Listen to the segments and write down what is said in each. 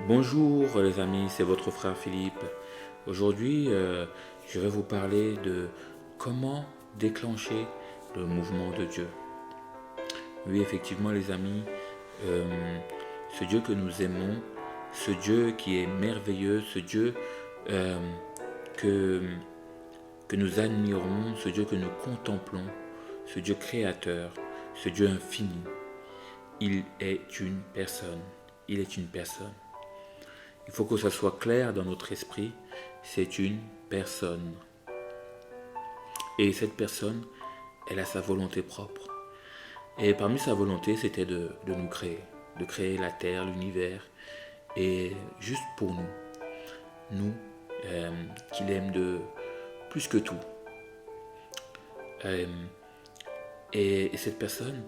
Bonjour les amis, c'est votre frère Philippe. Aujourd'hui, je vais vous parler de comment déclencher le mouvement de Dieu. Oui, effectivement les amis, euh, ce Dieu que nous aimons, ce Dieu qui est merveilleux, ce Dieu euh, que, que nous admirons, ce Dieu que nous contemplons, ce Dieu créateur, ce Dieu infini, il est une personne. Il est une personne. Il faut que ça soit clair dans notre esprit, c'est une personne. Et cette personne, elle a sa volonté propre. Et parmi sa volonté, c'était de nous créer, de créer la terre, l'univers, et juste pour nous, nous qu'il aime de plus que tout. Euh, et cette personne,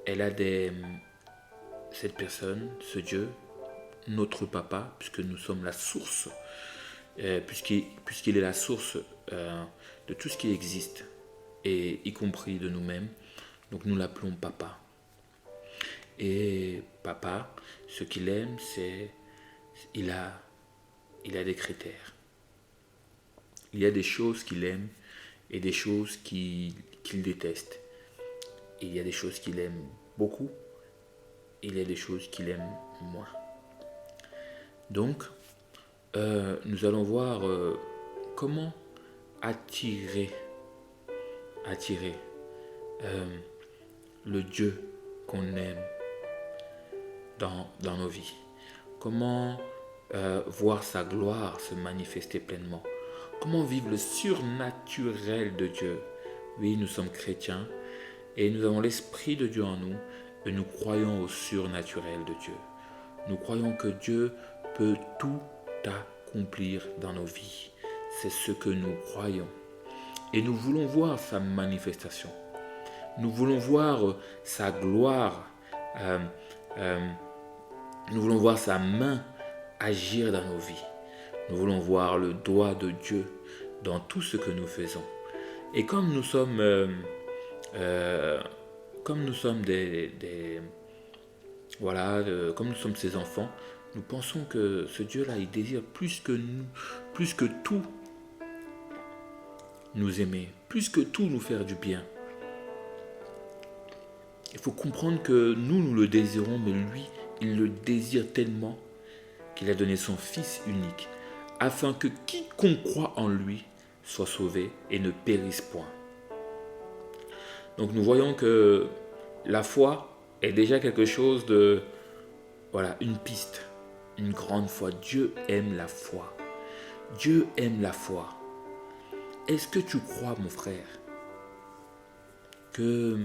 elle a des... Cette personne, ce Dieu, notre papa, puisque nous sommes la source, puisqu'il est la source de tout ce qui existe, et y compris de nous-mêmes. Donc nous l'appelons papa. Et papa, ce qu'il aime, c'est il a, il a des critères. Il y a des choses qu'il aime et des choses qu'il déteste. Il y a des choses qu'il aime beaucoup, et il y a des choses qu'il aime moins. Donc, nous allons voir comment attirer euh, le Dieu qu'on aime dans nos vies. Comment voir sa gloire se manifester pleinement. Comment vivre le surnaturel de Dieu. Oui, nous sommes chrétiens et nous avons l'Esprit de Dieu en nous et nous croyons au surnaturel de Dieu. Nous croyons que Dieu peut tout accomplir dans nos vies. C'est ce que nous croyons. Et nous voulons voir sa manifestation. Nous voulons voir sa gloire. Euh, euh, nous voulons voir sa main agir dans nos vies. Nous voulons voir le doigt de Dieu dans tout ce que nous faisons. Et comme nous sommes, comme nous sommes ses enfants, nous pensons que ce Dieu-là, il désire plus que nous, plus que tout nous aimer, plus que tout nous faire du bien. Il faut comprendre que nous le désirons, mais lui, il le désire tellement qu'il a donné son Fils unique, afin que quiconque croit en lui soit sauvé et ne périsse point. Donc nous voyons que la foi est déjà quelque chose de, une piste, une grande foi. Dieu aime la foi. Dieu aime la foi. Est-ce que tu crois, mon frère, que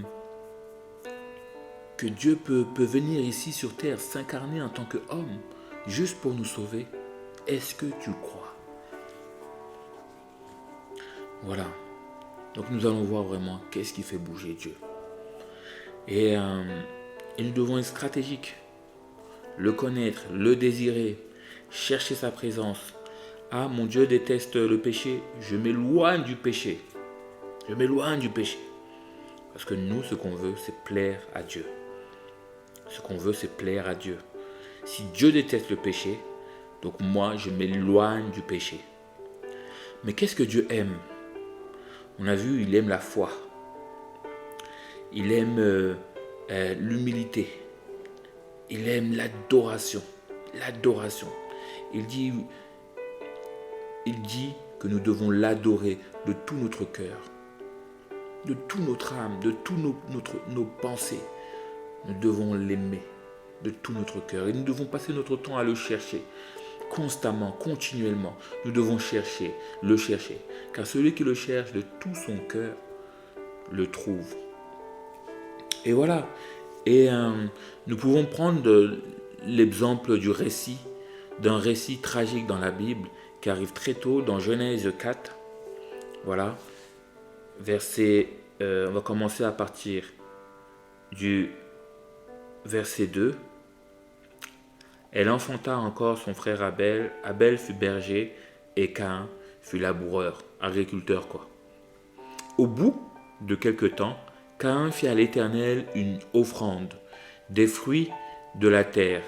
Dieu peut venir ici sur terre, s'incarner en tant qu'homme, juste pour nous sauver? Est-ce que tu crois? Voilà. Donc nous allons voir vraiment qu'est-ce qui fait bouger Dieu. Et nous devons être stratégiques, le connaître, le désirer, chercher sa présence. Ah, mon Dieu déteste le péché, je m'éloigne du péché. Je m'éloigne du péché. Parce que nous, ce qu'on veut, c'est plaire à Dieu. Ce qu'on veut, c'est plaire à Dieu. Si Dieu déteste le péché, donc moi, je m'éloigne du péché. Mais qu'est-ce que Dieu aime? On a vu, il aime la foi. Il aime l'humilité. Il aime l'adoration. L'adoration. Il dit que nous devons l'adorer de tout notre cœur, de toute notre âme, de toutes nos pensées. Nous devons l'aimer de tout notre cœur. Et nous devons passer notre temps à le chercher. Constamment, continuellement. Nous devons le chercher. Car celui qui le cherche de tout son cœur, le trouve. Et voilà. Et nous pouvons prendre l'exemple d'un récit tragique dans la Bible, qui arrive très tôt dans Genèse 4. Voilà. On va commencer à partir du verset 2. Elle enfanta encore son frère Abel. Abel fut berger et Caïn fut laboureur, agriculteur quoi. Au bout de quelque temps, Caïn fit à l'Éternel une offrande, des fruits de la terre.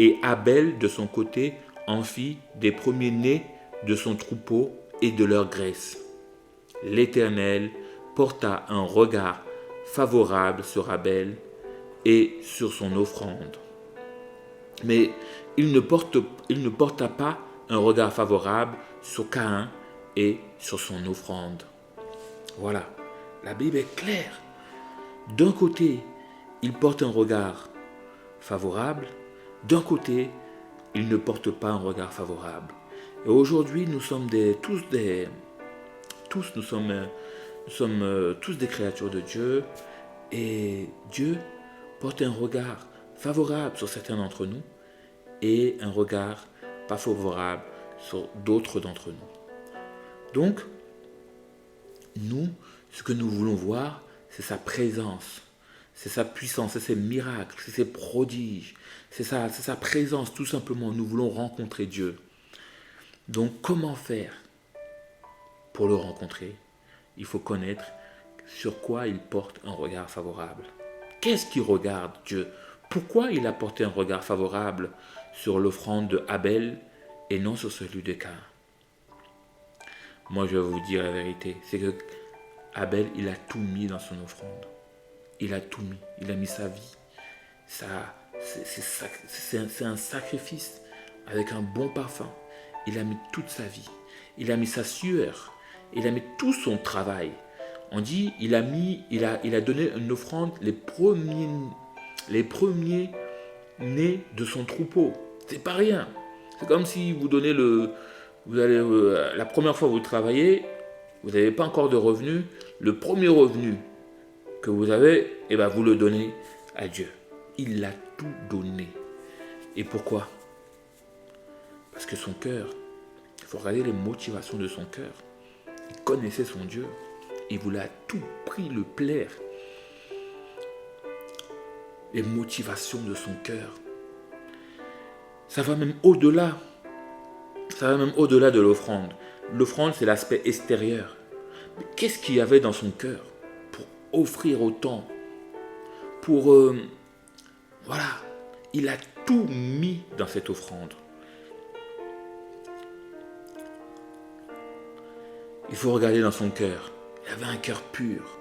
Et Abel, de son côté, en fit des premiers-nés de son troupeau et de leur graisse. L'Éternel porta un regard favorable sur Abel et sur son offrande. Mais il ne porta pas un regard favorable sur Caïn et sur son offrande. Voilà, la Bible est claire. D'un côté, il porte un regard favorable. D'un côté, il ne porte pas un regard favorable. Et aujourd'hui, nous sommes tous des créatures de Dieu. Et Dieu porte un regard favorable sur certains d'entre nous et un regard pas favorable sur d'autres d'entre nous. Donc, nous, ce que nous voulons voir, c'est sa présence, c'est sa puissance, c'est ses miracles, c'est ses prodiges, c'est sa présence, tout simplement. Nous voulons rencontrer Dieu. Donc, comment faire pour le rencontrer? Il faut connaître sur quoi il porte un regard favorable. Qu'est-ce qu'il regarde Dieu? Pourquoi il a porté un regard favorable sur l'offrande de Abel et non sur celui de Caïn? Moi, je vais vous dire la vérité, c'est que Abel, il a tout mis dans son offrande. Il a tout mis. Il a mis sa vie. C'est un sacrifice avec un bon parfum. Il a mis toute sa vie. Il a mis sa sueur. Il a mis tout son travail. On dit, il a donné une offrande les premiers nés de son troupeau. C'est pas rien. C'est comme si vous donnez la première fois que vous travaillez, vous n'avez pas encore de revenus. Le premier revenu que vous avez, vous le donnez à Dieu. Il a tout donné. Et pourquoi? Parce que son cœur, il faut regarder les motivations de son cœur. Il connaissait son Dieu. Il voulait à tout prix le plaire. Les motivations de son cœur. Ça va même au-delà. Ça va même au-delà de l'offrande. L'offrande, c'est l'aspect extérieur. Mais qu'est-ce qu'il y avait dans son cœur pour offrir autant? Voilà. Il a tout mis dans cette offrande. Il faut regarder dans son cœur. Il avait un cœur pur.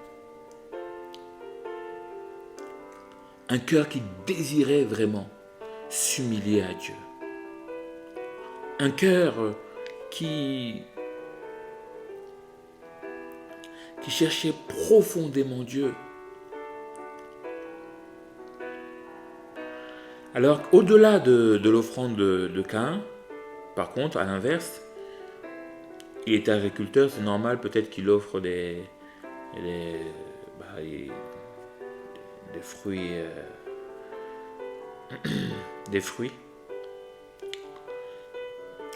Un cœur qui désirait vraiment s'humilier à Dieu. Un cœur qui cherchait profondément Dieu. Alors, au-delà de l'offrande de Caïn, par contre, à l'inverse, il est agriculteur, c'est normal, peut-être qu'il offre des fruits,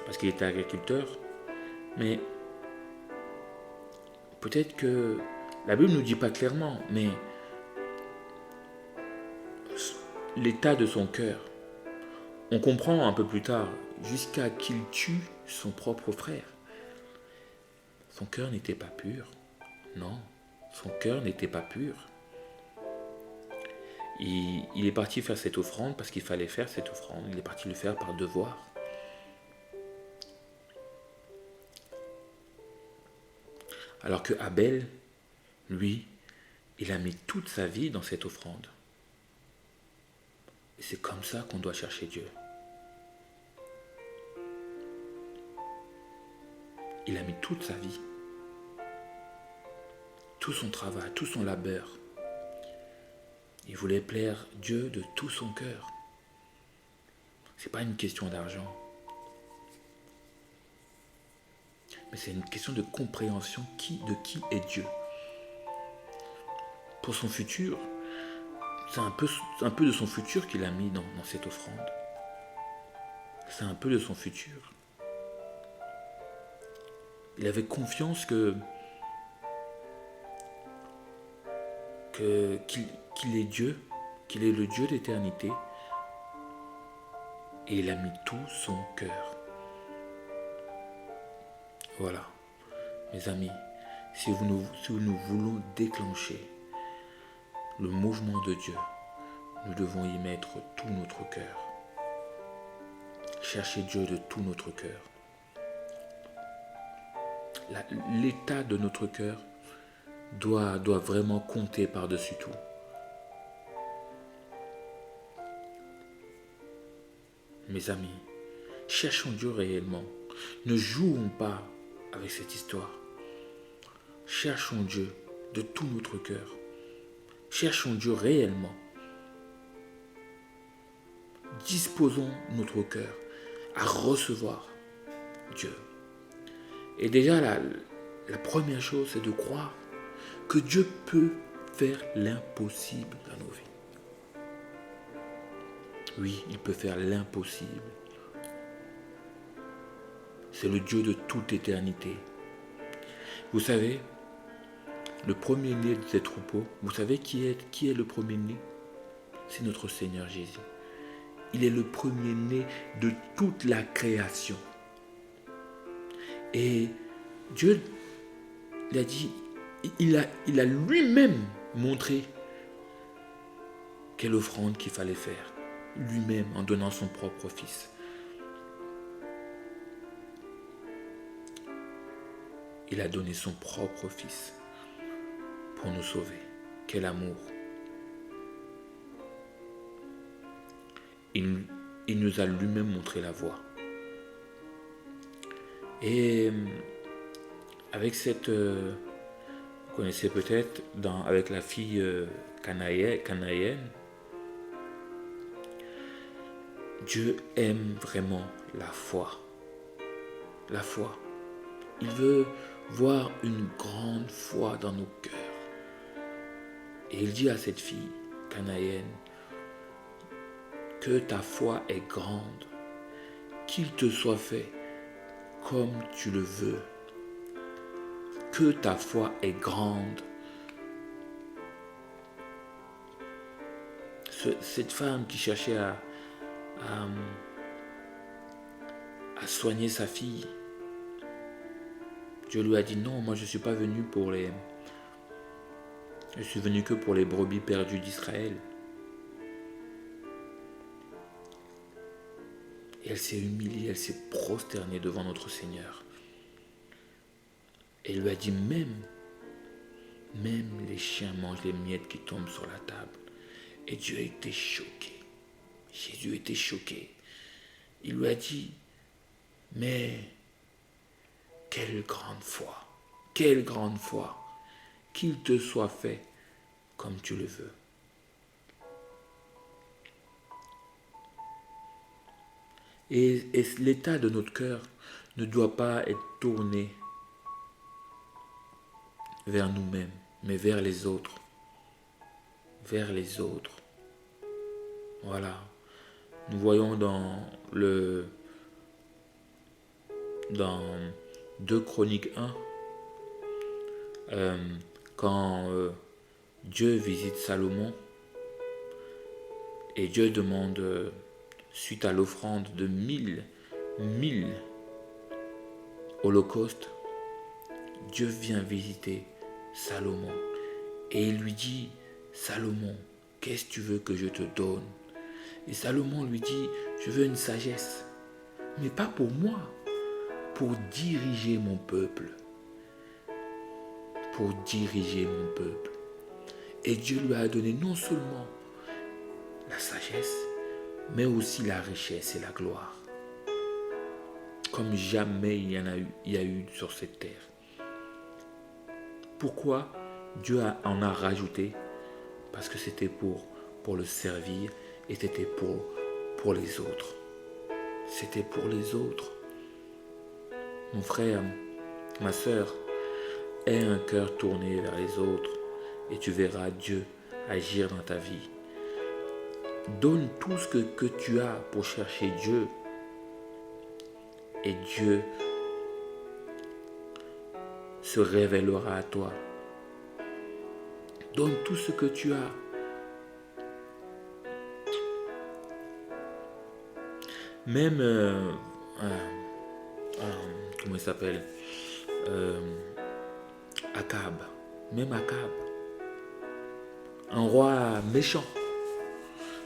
parce qu'il est agriculteur. Mais peut-être que la Bible ne nous dit pas clairement, mais l'état de son cœur, on comprend un peu plus tard, jusqu'à qu'il tue son propre frère. Son cœur n'était pas pur. Non, son cœur n'était pas pur. Il est parti faire cette offrande parce qu'il fallait faire cette offrande. Il est parti le faire par devoir. Alors que Abel, lui, il a mis toute sa vie dans cette offrande. Et c'est comme ça qu'on doit chercher Dieu. Il a mis toute sa vie, tout son travail, tout son labeur. Il voulait plaire Dieu de tout son cœur. Ce n'est pas une question d'argent. Mais c'est une question de compréhension de qui est Dieu. Pour son futur, c'est un peu de son futur qu'il a mis dans cette offrande. C'est un peu de son futur. Il avait confiance qu'il est Dieu, qu'il est le Dieu d'éternité. Et il a mis tout son cœur. Voilà, mes amis, si nous voulons déclencher le mouvement de Dieu, nous devons y mettre tout notre cœur. chercher Dieu de tout notre cœur. L'état de notre cœur doit vraiment compter par-dessus tout. Mes amis, cherchons Dieu réellement. Ne jouons pas avec cette histoire. Cherchons Dieu de tout notre cœur. Cherchons Dieu réellement. Disposons notre cœur à recevoir Dieu. Et déjà, la première chose, c'est de croire que Dieu peut faire l'impossible dans nos vies. Oui, il peut faire l'impossible. C'est le Dieu de toute éternité. Vous savez, le premier-né de ces troupeaux, vous savez qui est le premier-né? C'est notre Seigneur Jésus. Il est le premier-né de toute la création. Et Dieu il a dit, il a lui-même montré quelle offrande qu'il fallait faire. Lui-même en donnant son propre fils. Il a donné son propre fils pour nous sauver. Quel amour! Il nous a lui-même montré la voie. Et avec cette... vous connaissez peut-être, avec la fille canaïenne, Dieu aime vraiment la foi. La foi. Il veut voir une grande foi dans nos cœurs. Et il dit à cette fille canaïenne, que ta foi est grande, qu'il te soit fait comme tu le veux. Que ta foi est grande. Cette femme qui cherchait à soigner sa fille, Dieu lui a dit non, moi je ne suis pas venu je suis venu que pour les brebis perdues d'Israël. Et elle s'est humiliée, elle s'est prosternée devant notre Seigneur. Et il lui a dit même les chiens mangent les miettes qui tombent sur la table. Et Dieu était choqué. Jésus était choqué. Il lui a dit, mais quelle grande foi, qu'il te soit fait comme tu le veux. Et l'état de notre cœur ne doit pas être tourné vers nous-mêmes, mais vers les autres. Vers les autres. Voilà. Nous voyons dans 2 Chroniques 1, quand Dieu visite Salomon, et Dieu demande, suite à l'offrande de 1000 holocaustes, Dieu vient visiter Salomon. Et il lui dit, Salomon, qu'est-ce que tu veux que je te donne? Et Salomon lui dit, je veux une sagesse, mais pas pour moi, pour diriger mon peuple. Pour diriger mon peuple. Et Dieu lui a donné non seulement la sagesse, mais aussi la richesse et la gloire. Comme jamais il y a eu sur cette terre. Pourquoi Dieu en a rajouté? Parce que c'était pour le servir et c'était pour les autres. C'était pour les autres. Mon frère, ma soeur, aie un cœur tourné vers les autres et tu verras Dieu agir dans ta vie. Donne tout ce que tu as pour chercher Dieu et Dieu se révélera à toi. Donne tout ce que tu as. Même, comment il s'appelle, Akab, même Akab, un roi méchant,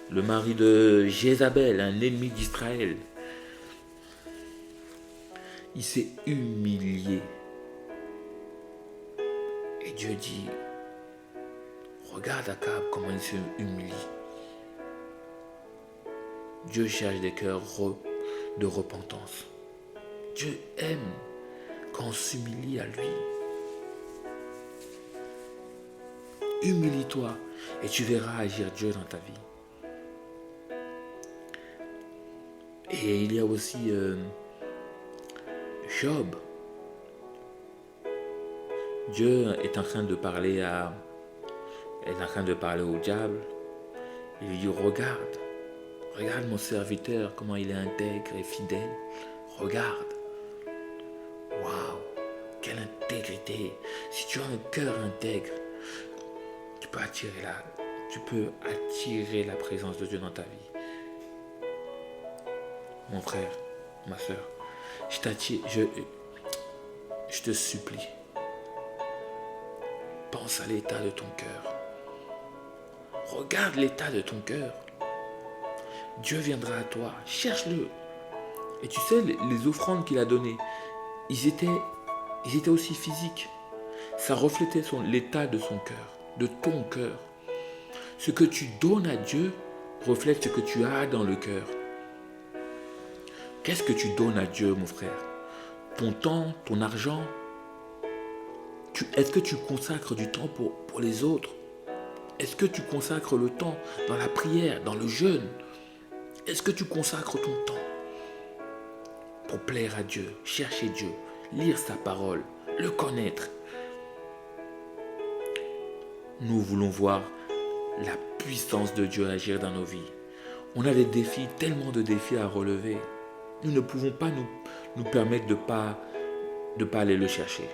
le mari de Jézabel, un ennemi d'Israël. Il s'est humilié. Et Dieu dit, regarde Akab comment il se humilie. Dieu cherche des cœurs de repentance. Dieu aime quand on s'humilie à lui. Humilie-toi et tu verras agir Dieu dans ta vie. Et il y a aussi Job. Dieu est en train de parler au diable. Il lui dit, regarde mon serviteur, comment il est intègre et fidèle. Regarde. Waouh, quelle intégrité. Si tu as un cœur intègre, tu peux attirer la présence de Dieu dans ta vie. Mon frère, ma soeur, je te supplie, pense à l'état de ton cœur. Regarde l'état de ton cœur. Dieu viendra à toi, cherche-le. Et tu sais, les offrandes qu'il a données, ils étaient aussi physiques. Ça reflétait l'état de son cœur, de ton cœur. Ce que tu donnes à Dieu reflète ce que tu as dans le cœur. Qu'est-ce que tu donnes à Dieu, mon frère? Ton temps, ton argent? Est-ce que tu consacres du temps pour les autres? Est-ce que tu consacres le temps dans la prière, dans le jeûne? Est-ce que tu consacres ton temps pour plaire à Dieu, chercher Dieu, lire sa parole, le connaître? Nous voulons voir la puissance de Dieu agir dans nos vies. On a des défis, tellement de défis à relever. Nous ne pouvons pas nous permettre de pas aller le chercher.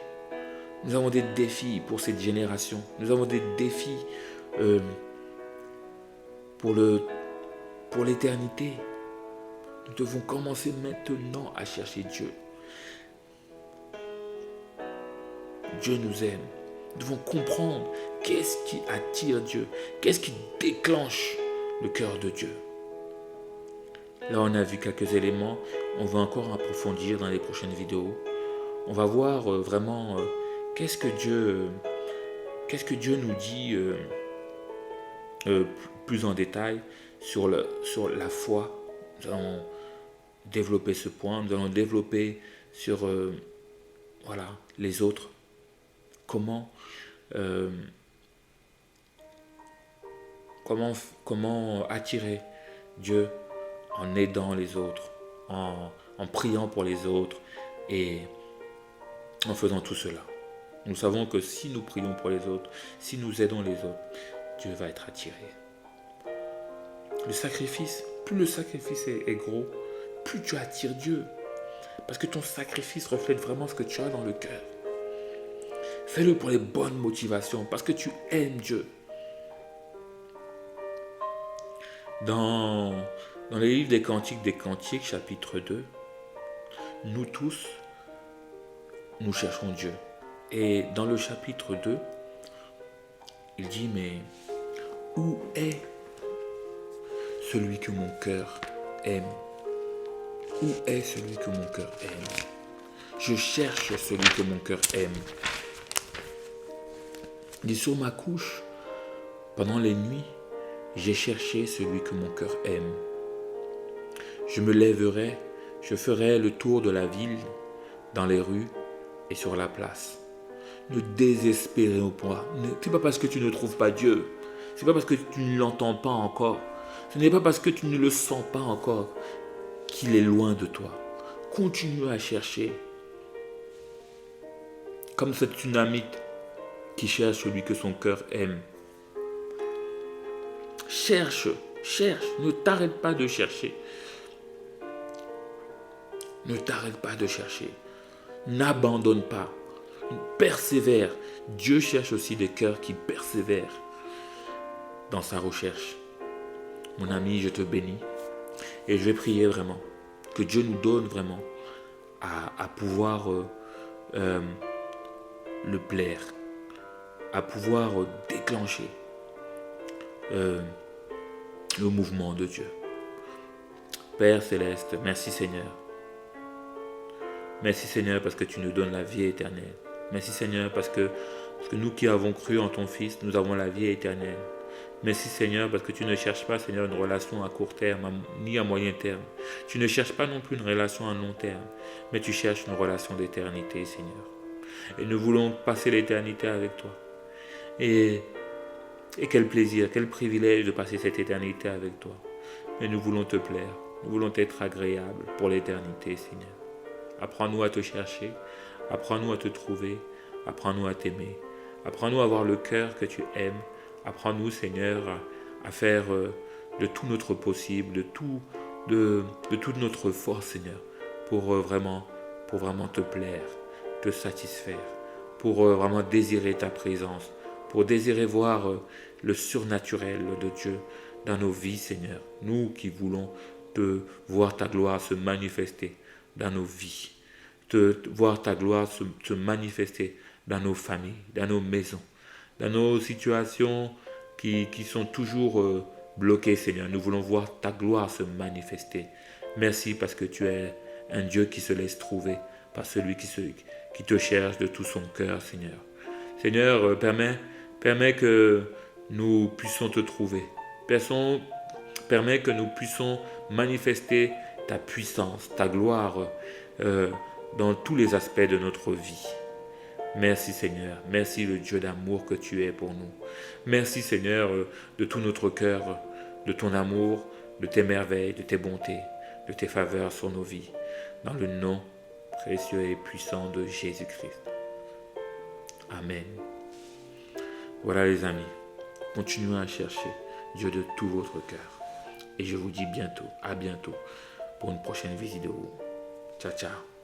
Nous avons des défis pour cette génération. Nous avons des défis pour l'éternité. Nous devons commencer maintenant à chercher Dieu. Dieu nous aime. Nous devons comprendre qu'est-ce qui attire Dieu, qu'est-ce qui déclenche le cœur de Dieu. Là, on a vu quelques éléments. On va encore approfondir dans les prochaines vidéos. On va voir vraiment qu'est-ce que Dieu nous dit plus en détail sur la foi. Nous allons développer ce point. Nous allons développer sur les autres. Comment attirer Dieu en aidant les autres, en priant pour les autres et en faisant tout cela. Nous savons que si nous prions pour les autres, si nous aidons les autres, Dieu va être attiré. Le sacrifice, plus le sacrifice est gros, plus tu attires Dieu. Parce que ton sacrifice reflète vraiment ce que tu as dans le cœur. Fais-le pour les bonnes motivations, parce que tu aimes Dieu. Dans le livre des Cantiques, chapitre 2, nous tous, nous cherchons Dieu. Et dans le chapitre 2, il dit, mais où est celui que mon cœur aime? Où est celui que mon cœur aime? Je cherche celui que mon cœur aime. Il dit, sur ma couche, pendant les nuits, j'ai cherché celui que mon cœur aime. Je me lèverai, je ferai le tour de la ville, dans les rues et sur la place. Ne désespérez pas. Ce n'est pas parce que tu ne trouves pas Dieu. Ce n'est pas parce que tu ne l'entends pas encore. Ce n'est pas parce que tu ne le sens pas encore qu'il est loin de toi. Continue à chercher. Comme cette tsunamite qui cherche celui que son cœur aime. Cherche, ne t'arrête pas de chercher. Ne t'arrête pas de chercher. N'abandonne pas. Persévère. Dieu cherche aussi des cœurs qui persévèrent dans sa recherche. Mon ami, je te bénis. Et je vais prier vraiment que Dieu nous donne vraiment à pouvoir le plaire, à pouvoir déclencher le mouvement de Dieu. Père Céleste, merci Seigneur. Merci Seigneur parce que tu nous donnes la vie éternelle. Merci Seigneur parce que nous qui avons cru en ton Fils, nous avons la vie éternelle. Merci Seigneur parce que tu ne cherches pas Seigneur une relation à court terme ni à moyen terme. Tu ne cherches pas non plus une relation à long terme, mais tu cherches une relation d'éternité Seigneur. Et nous voulons passer l'éternité avec toi. Et quel plaisir, quel privilège de passer cette éternité avec toi. Mais nous voulons te plaire, nous voulons être agréables pour l'éternité Seigneur. Apprends-nous à te chercher, apprends-nous à te trouver, apprends-nous à t'aimer. Apprends-nous à avoir le cœur que tu aimes. Apprends-nous, Seigneur, à faire de tout notre possible, de toute notre force, Seigneur, pour vraiment te plaire, te satisfaire, pour vraiment désirer ta présence, pour désirer voir le surnaturel de Dieu dans nos vies, Seigneur. Nous qui voulons te voir ta gloire se manifester dans nos vies, te voir ta gloire se manifester dans nos familles, dans nos maisons, dans nos situations qui sont toujours bloquées, Seigneur. Nous voulons voir ta gloire se manifester. Merci parce que tu es un Dieu qui se laisse trouver par celui qui te cherche de tout son cœur, Seigneur. Seigneur, permets que nous puissions te trouver. Permets que nous puissions manifester ta puissance, ta gloire dans tous les aspects de notre vie. Merci Seigneur, merci le Dieu d'amour que tu es pour nous. Merci Seigneur de tout notre cœur, de ton amour, de tes merveilles, de tes bontés, de tes faveurs sur nos vies. Dans le nom précieux et puissant de Jésus-Christ. Amen. Voilà les amis, continuez à chercher Dieu de tout votre cœur. Et je vous dis à bientôt pour une prochaine vidéo. Ciao, ciao.